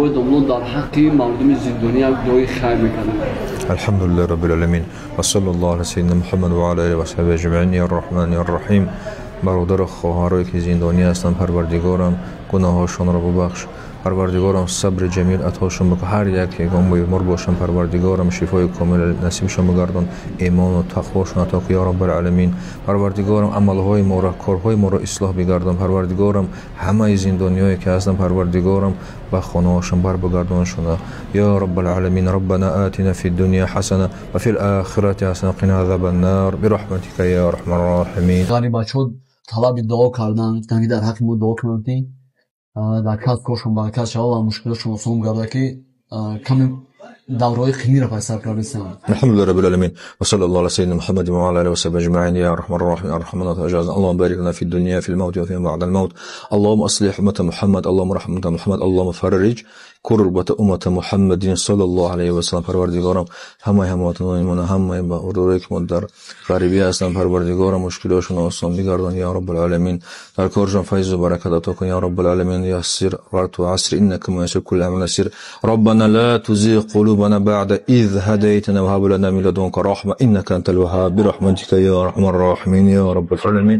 دومون در حق مردم زندانیا دعای خیر میکنم. الحمد لله رب العالمین و صلی الله علی سیدنا محمد و علی آله و صحبه اجمعین. یا الرحمن یا الرحیم. برادر خواهرایی که زندانی هستند پروردگارم گناهاشون را ببخش. پروردگارم صبر جمیل عطاشون بکن. هر یک یگان بیمار باشن پروردگارم شفای کامل نصیبشون بگردان. ایمان و تقواشون عطا کن یا رب العالمین. پروردگارم عملهای ما را کارهای ما را اصلاح بگردان. پروردگارم همه زندانیایی که هستند پروردگارم به خانه‌هاشون بر بگردانشون یا رب العالمین. ربنا آتنا فی الدنیا حسنه و فی الاخره حسنه قنا عذاب النار برحمتک یا ارحم الراحمین. یعنی بچه‌ها طلب دعا کردن که در حق ما دعا کنید. در کار کارشون برکت شود و مشکلشون آسان گردد که کمی دورهای خیلی را فیصل کردند. الحمد لله رب العالمين وصلى الله على سيدنا محمد وعلى اله وصحبه اجمعين. يا ارحم الراحمين ارحم الراحمين. اللهم بارك لنا في الدنيا في الموت وفي بعد الموت. اللهم اصلح امه محمد. اللهم رحم امه محمد. اللهم فرج كربة امه محمد صلى الله عليه وسلم. پروردگارم همه هموطنان همه با اردوی که در غریبی هستند پروردگارم مشکلاشون آسان بگردان یا رب العالمین. در کارشون فیض و برکت عطا کن یا رب العالمین. یسر غرت و عسر انك ميسر كل عمل يسر. ربنا لا تزغ قلوبنا بعد إذ هديتنا وهب لنا من لدنك رحمة إنك أنت الوهاب برحمتك يا أرحم الراحمين يا رب العالمين.